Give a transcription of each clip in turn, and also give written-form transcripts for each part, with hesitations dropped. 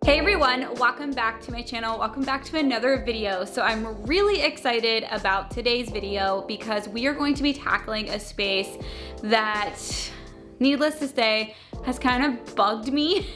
Hey everyone, welcome back to my channel. Welcome back to another video. So I'm really excited about today's video because we are going to be tackling a space that, needless to say, has kind of bugged me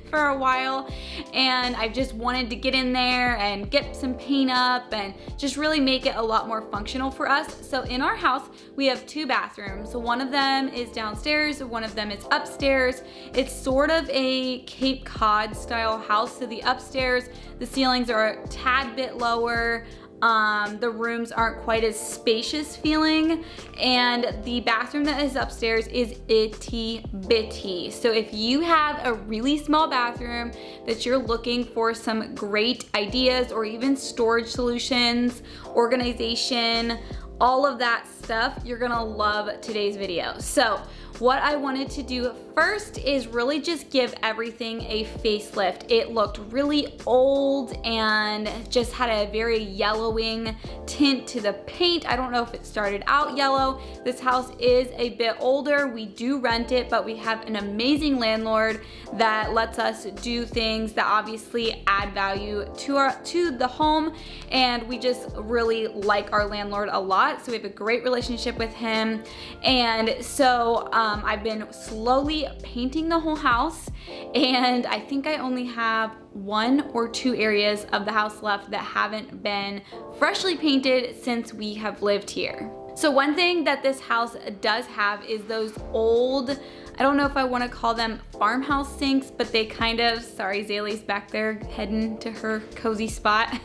for a while, and I've just wanted to get in there and get some paint up and just really make it a lot more functional for us. So in our house, we have two bathrooms. So one of them is downstairs, one of them is upstairs. It's sort of a Cape Cod style house. So the upstairs, the ceilings are a tad bit lower. The rooms aren't quite as spacious feeling, and the bathroom that is upstairs is itty bitty. So if you have a really small bathroom that you're looking for some great ideas or even storage solutions, organization, all of that stuff, you're gonna love today's video. So what I wanted to do first is really just give everything a facelift. It looked really old and just had a very yellowing tint to the paint. I don't know if it started out yellow. This house is a bit older. We do rent it, but we have an amazing landlord that lets us do things that obviously add value to the home, and we just really like our landlord a lot. So we have a great relationship with him, and so I've been slowly painting the whole house, and I think I only have 1 or 2 areas of the house left that haven't been freshly painted since we have lived here. So one thing that this house does have is those old, I don't know if I want to call them farmhouse sinks, but they kind of, sorry, Zaylee's back there heading to her cozy spot.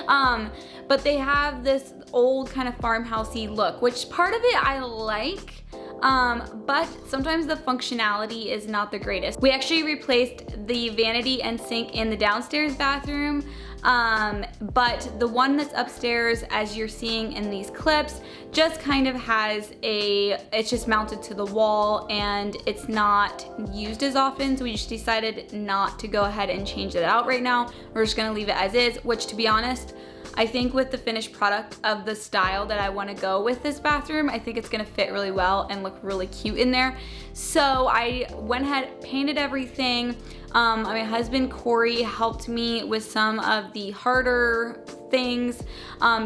But they have this old kind of farmhousey look, which part of it I like. But sometimes the functionality is not the greatest. We actually replaced the vanity and sink in the downstairs bathroom, but the one that's upstairs, as you're seeing in these clips, just kind of has it's just mounted to the wall and it's not used as often, so we just decided not to go ahead and change it out right now. We're just gonna leave it as is, which, to be honest, I think with the finished product of the style that I want to go with this bathroom, I think it's going to fit really well and look really cute in there. So I went ahead, painted everything. My husband Corey helped me with some of the harder things.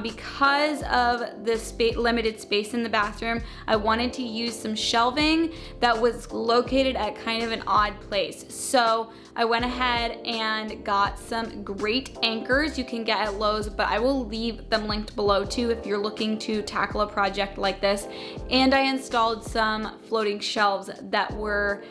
Because of the limited space in the bathroom, I wanted to use some shelving that was located at kind of an odd place. So I went ahead and got some great anchors you can get at Lowe's, but I will leave them linked below too if you're looking to tackle a project like this. And I installed some floating shelves that were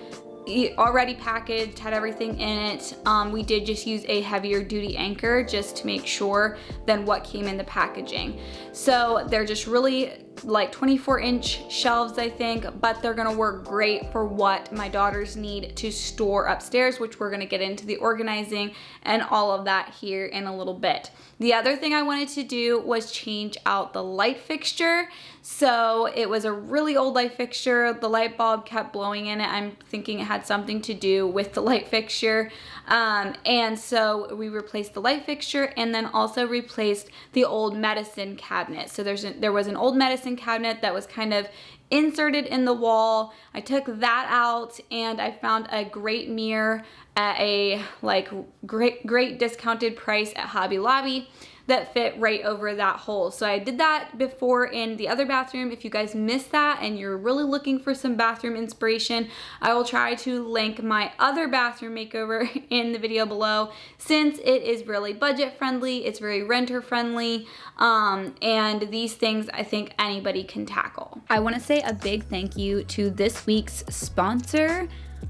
already packaged, had everything in it. We did just use a heavier duty anchor just to make sure than what came in the packaging. So they're just really like 24-inch shelves, I think, but they're gonna work great for what my daughters need to store upstairs, which we're gonna get into the organizing and all of that here in a little bit. The other thing I wanted to do was change out the light fixture. So it was a really old light fixture. The light bulb kept blowing in it. I'm thinking it had something to do with the light fixture. And so we replaced the light fixture and then also replaced the old medicine cabinet. So there was an old medicine cabinet that was kind of inserted in the wall. I took that out and I found a great mirror at a great discounted price at Hobby Lobby that fit right over that hole. So I did that before in the other bathroom. If you guys missed that and you're really looking for some bathroom inspiration, I will try to link my other bathroom makeover in the video below, since it is really budget friendly, it's very renter friendly, and these things I think anybody can tackle. I want to say a big thank you to this week's sponsor,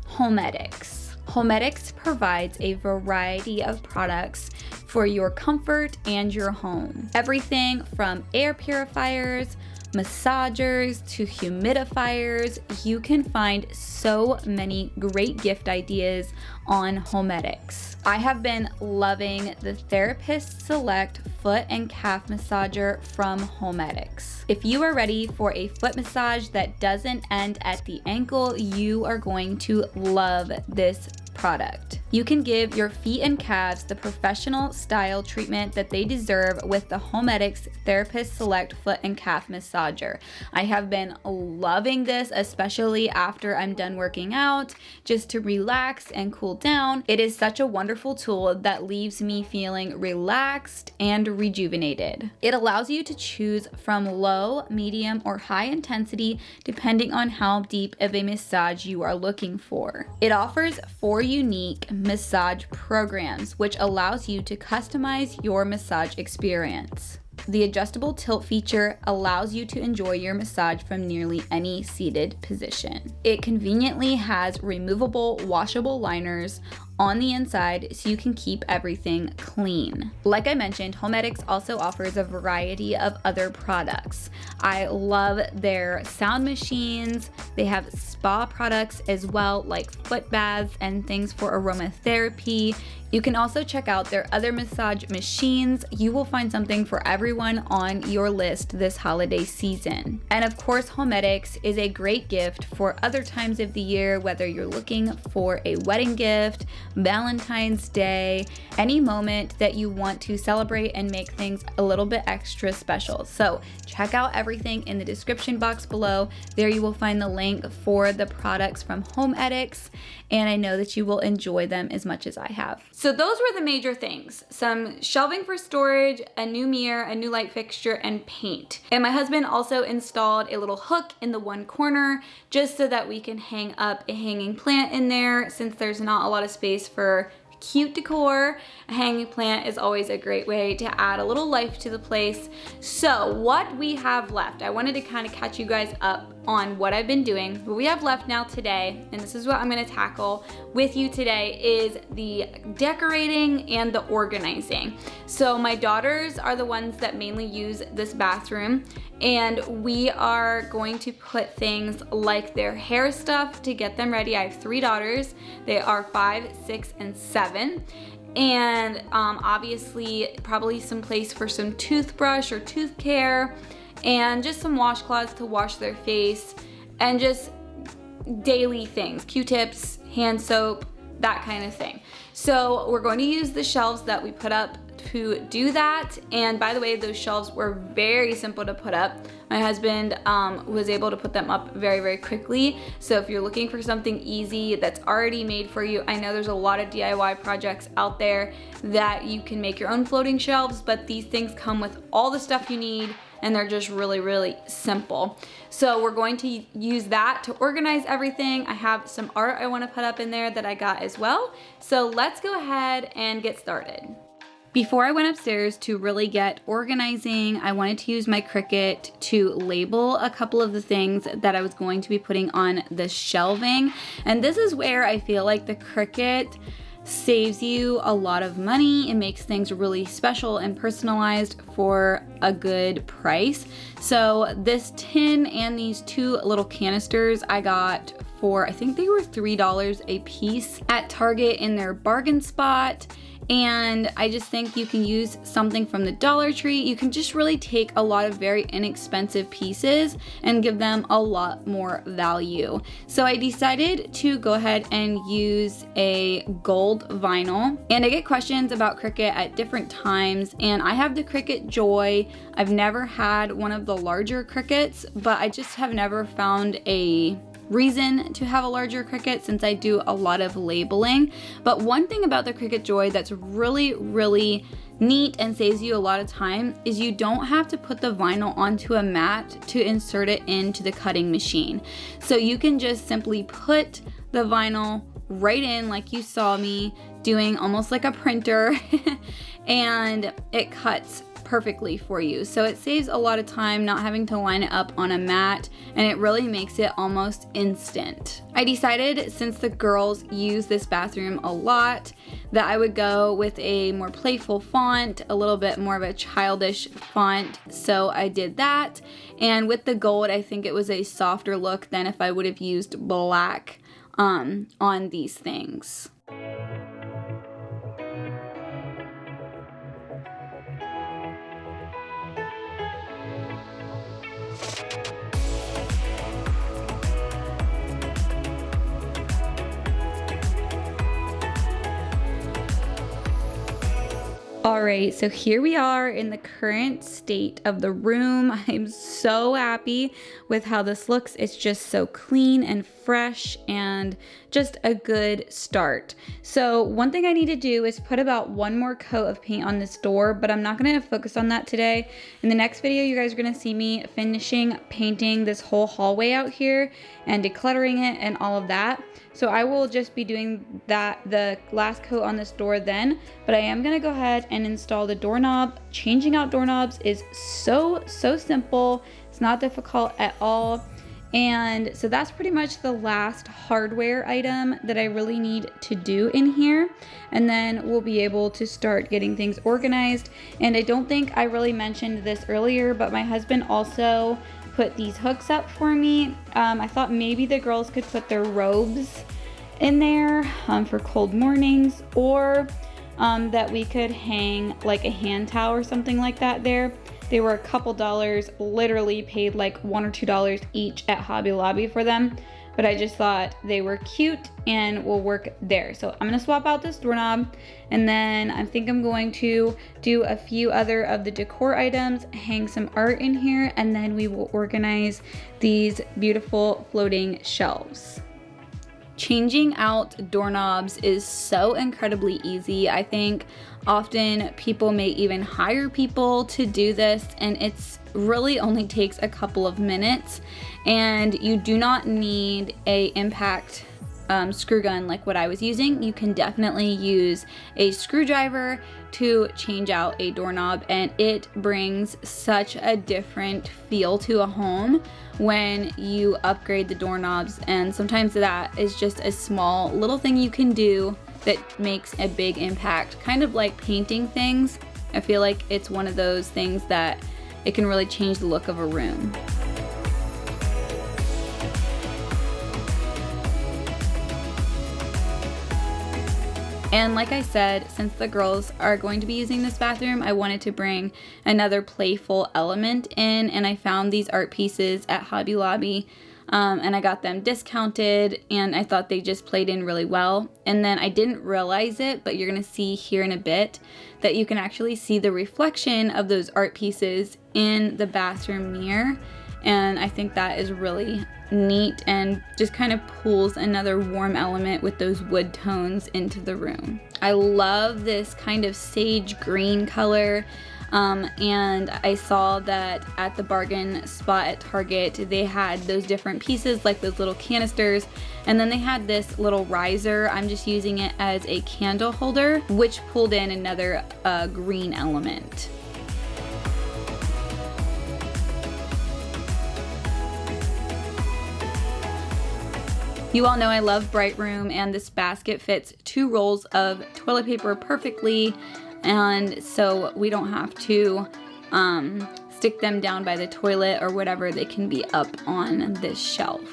Homedics. Homedics provides a variety of products for your comfort and your home. Everything from air purifiers, massagers to humidifiers. You can find so many great gift ideas on Homedics. I have been loving the Therapist Select foot and calf massager from Homedics. If you are ready for a foot massage that doesn't end at the ankle, you are going to love this product. You can give your feet and calves the professional style treatment that they deserve with the Homedics Therapist Select Foot and Calf Massager. I have been loving this, especially after I'm done working out, just to relax and cool down. It is such a wonderful tool that leaves me feeling relaxed and rejuvenated. It allows you to choose from low, medium, or high intensity depending on how deep of a massage you are looking for. It offers 4 unique massage programs, which allows you to customize your massage experience. The adjustable tilt feature allows you to enjoy your massage from nearly any seated position. It conveniently has removable washable liners on the inside so you can keep everything clean. Like I mentioned, Homedics also offers a variety of other products. I love their sound machines. They have spa products as well, like foot baths and things for aromatherapy. You can also check out their other massage machines. You will find something for everyone on your list this holiday season. And of course, Homedics is a great gift for other times of the year, whether you're looking for a wedding gift, Valentine's Day, any moment that you want to celebrate and make things a little bit extra special. So check out everything in the description box below. There you will find the link for the products from Homedics, and I know that you will enjoy them as much as I have. So those were the major things: some shelving for storage, a new mirror, a new light fixture, and paint. And my husband also installed a little hook in the one corner just so that we can hang up a hanging plant in there, since there's not a lot of space for cute decor. A hanging plant is always a great way to add a little life to the place. So what we have left, I wanted to kind of catch you guys up on what I've been doing. What we have left now today, and this is what I'm going to tackle with you today, is the decorating and the organizing. So my daughters are the ones that mainly use this bathroom, and we are going to put things like their hair stuff to get them ready. I have 3 daughters. They are 5, 6, and 7. And obviously probably some place for some toothbrush or tooth care, and just some washcloths to wash their face, and just daily things, Q-tips, hand soap, that kind of thing. So we're going to use the shelves that we put up to do that. And by the way, those shelves were very simple to put up. My husband was able to put them up very, very quickly. So if you're looking for something easy that's already made for you, I know there's a lot of DIY projects out there that you can make your own floating shelves, but these things come with all the stuff you need, and they're just really, really simple. So we're going to use that to organize everything. I have some art I want to put up in there that I got as well. So let's go ahead and get started. Before I went upstairs to really get organizing, I wanted to use my Cricut to label a couple of the things that I was going to be putting on the shelving. And this is where I feel like the Cricut saves you a lot of money. It makes things really special and personalized for a good price. So this tin and these 2 little canisters I got for, I think they were $3 a piece at Target in their bargain spot. And I just think you can use something from the Dollar Tree. You can just really take a lot of very inexpensive pieces and give them a lot more value. So I decided to go ahead and use a gold vinyl. And I get questions about Cricut at different times, and I have the Cricut Joy. I've never had one of the larger Cricuts, but I just have never found a reason to have a larger Cricut since I do a lot of labeling. But one thing about the Cricut Joy that's really, really neat and saves you a lot of time is you don't have to put the vinyl onto a mat to insert it into the cutting machine. So you can just simply put the vinyl right in, like you saw me doing, almost like a printer, and it cuts perfectly for you. So it saves a lot of time not having to line it up on a mat, and it really makes it almost instant. I decided, since the girls use this bathroom a lot, that I would go with a more playful font, a little bit more of a childish font. So I did that, and with the gold, I think it was a softer look than if I would have used black on these things. All right, so here we are in the current state of the room. I'm so happy with how this looks. It's just so clean and fresh and just a good start. So one thing I need to do is put about one more coat of paint on this door, but I'm not gonna focus on that today. In the next video, you guys are gonna see me finishing painting this whole hallway out here and decluttering it and all of that. So I will just be doing that, the last coat on this door then, but I am gonna go ahead and install the doorknob. Changing out doorknobs is so simple. It's not difficult at all. And so that's pretty much the last hardware item that I really need to do in here. And then we'll be able to start getting things organized. And I don't think I really mentioned this earlier, but my husband also put these hooks up for me. I thought maybe the girls could put their robes in there for cold mornings, or that we could hang like a hand towel or something like that there. They were a couple dollars, literally paid like $1 or $2 each at Hobby Lobby for them. But I just thought they were cute and will work there. So I'm gonna swap out this doorknob, and then I think I'm going to do a few other of the decor items, hang some art in here, and then we will organize these beautiful floating shelves. Changing out doorknobs is so incredibly easy. I think often people may even hire people to do this, and it's really only takes a couple of minutes, and you do not need a impact screw gun like what I was using. You can definitely use a screwdriver to change out a doorknob, and it brings such a different feel to a home when you upgrade the doorknobs. And sometimes that is just a small little thing you can do that makes a big impact, kind of like painting things. I feel like it's one of those things that it can really change the look of a room. And like I said, since the girls are going to be using this bathroom, I wanted to bring another playful element in, and I found these art pieces at Hobby Lobby, and I got them discounted, and I thought they just played in really well. And then I didn't realize it, but you're gonna see here in a bit that you can actually see the reflection of those art pieces in the bathroom mirror. And I think that is really neat and just kind of pulls another warm element with those wood tones into the room. I love this kind of sage green color, and I saw that at the bargain spot at Target they had those different pieces like those little canisters, and then they had this little riser. I'm just using it as a candle holder, which pulled in another green element. You all know I love Bright Room, and this basket fits 2 rolls of toilet paper perfectly, and so we don't have to stick them down by the toilet or whatever. They can be up on this shelf.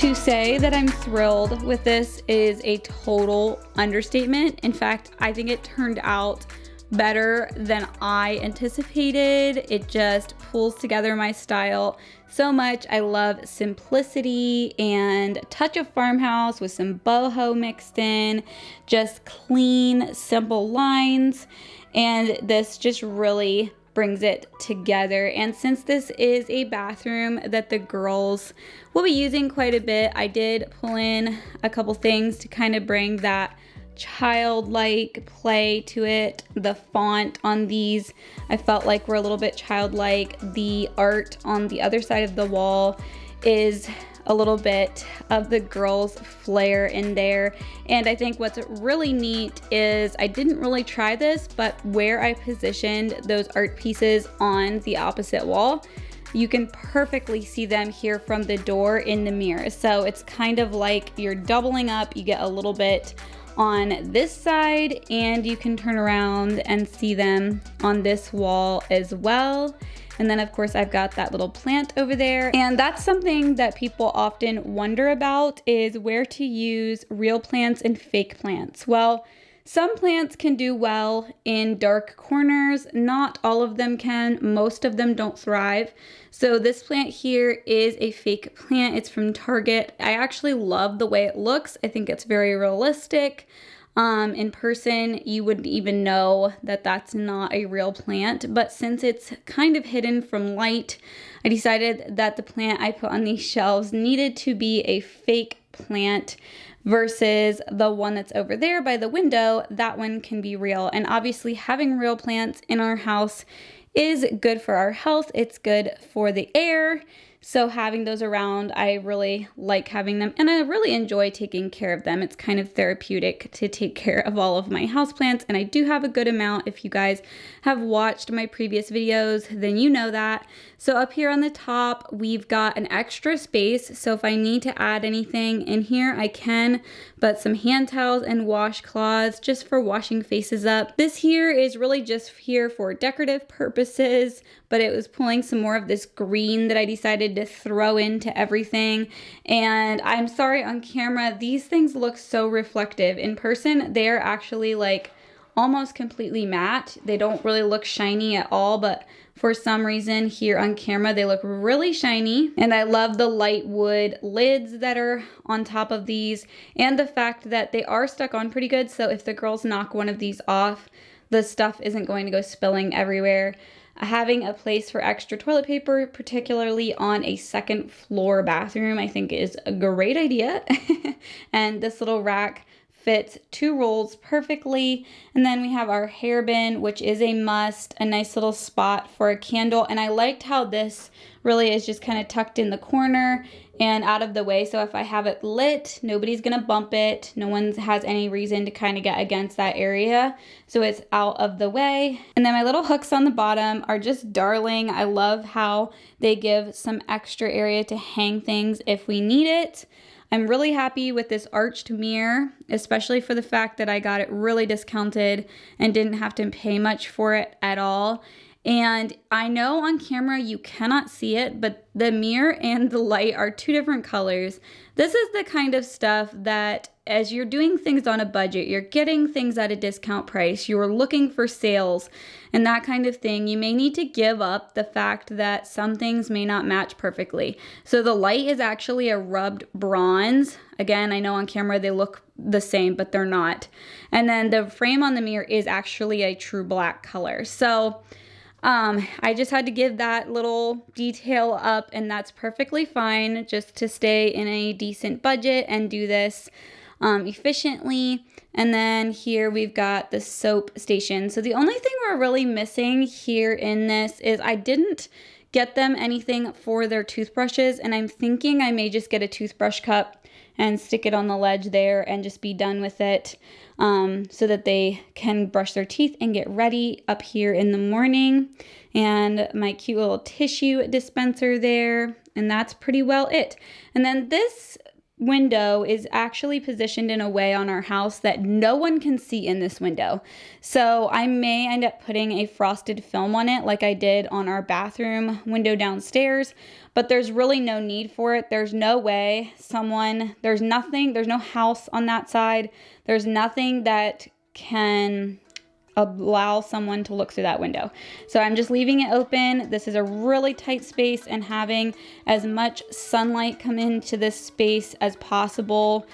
To say that I'm thrilled with this is a total understatement. In fact, I think it turned out better than I anticipated. It just pulls together my style so much. I love simplicity and a touch of farmhouse with some boho mixed in, just clean, simple lines. And this just really brings it together. And since this is a bathroom that the girls will be using quite a bit, I did pull in a couple things to kind of bring that childlike play to it. The font on these, I felt like were a little bit childlike. The art on the other side of the wall is a little bit of the girls' flair in there. And I think what's really neat is I didn't really try this, but where I positioned those art pieces on the opposite wall, you can perfectly see them here from the door in the mirror. So it's kind of like you're doubling up. You get a little bit on this side and you can turn around and see them on this wall as well. And then of course I've got that little plant over there. And that's something that people often wonder about, is where to use real plants and fake plants. Well, some plants can do well in dark corners. Not all of them can. Most of them don't thrive. So this plant here is a fake plant. It's from Target. I actually love the way it looks. I think it's very realistic. In person, you wouldn't even know that that's not a real plant, but since it's kind of hidden from light, I decided that the plant I put on these shelves needed to be a fake plant versus the one that's over there by the window. That one can be real. And obviously having real plants in our house is good for our health. It's good for the air. So having those around, I really like having them, and I really enjoy taking care of them. It's kind of therapeutic to take care of all of my houseplants, and I do have a good amount. If you guys have watched my previous videos, then you know that. So up here on the top, we've got an extra space. So if I need to add anything in here, I can, but some hand towels and washcloths just for washing faces up. This here is really just here for decorative purposes, but it was pulling some more of this green that I decided to throw into everything. And I'm sorry, on camera, these things look so reflective. In person, they are actually like almost completely matte. They don't really look shiny at all, but for some reason here on camera, they look really shiny. And I love the light wood lids that are on top of these, and the fact that they are stuck on pretty good. So if the girls knock one of these off, the stuff isn't going to go spilling everywhere. Having a place for extra toilet paper, particularly on a second floor bathroom, I think is a great idea. And this little rack fits 2 rolls perfectly. And then we have our hair bin, which is a must, a nice little spot for a candle. And I liked how this really is just kind of tucked in the corner and out of the way. So if I have it lit, nobody's gonna bump it. No one has any reason to kind of get against that area. So it's out of the way. And then my little hooks on the bottom are just darling. I love how they give some extra area to hang things if we need it. I'm really happy with this arched mirror, especially for the fact that I got it really discounted and didn't have to pay much for it at all. And I know on camera you cannot see it, but the mirror and the light are 2 different colors. This is the kind of stuff that as you're doing things on a budget, you're getting things at a discount price, you're looking for sales and that kind of thing, you may need to give up the fact that some things may not match perfectly. So the light is actually a rubbed bronze. Again, I know on camera they look the same, but they're not. And then the frame on the mirror is actually a true black color. So I just had to give that little detail up, and that's perfectly fine just to stay in a decent budget and do this efficiently. And then here we've got the soap station. So the only thing we're really missing here in this is I didn't get them anything for their toothbrushes, and I'm thinking I may just get a toothbrush cup and stick it on the ledge there and just be done with it, so that they can brush their teeth and get ready up here in the morning. And my cute little tissue dispenser there, and that's pretty well it. And then this window is actually positioned in a way on our house that no one can see in this window. So I may end up putting a frosted film on it like I did on our bathroom window downstairs, but there's really no need for it. There's no way there's no house on that side. There's nothing that can allow someone to look through that window. So I'm just leaving it open. This is a really tight space, and having as much sunlight come into this space as possible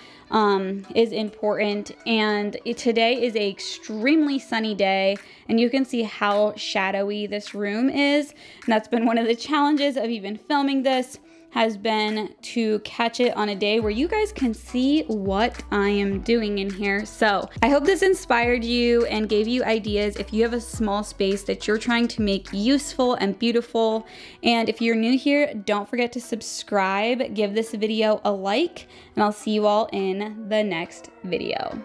is important. And today is an extremely sunny day, and you can see how shadowy this room is. And that's been one of the challenges of even filming this, has been to catch it on a day where you guys can see what I am doing in here. So I hope this inspired you and gave you ideas if you have a small space that you're trying to make useful and beautiful. And if you're new here, don't forget to subscribe, give this video a like, and I'll see you all in the next video.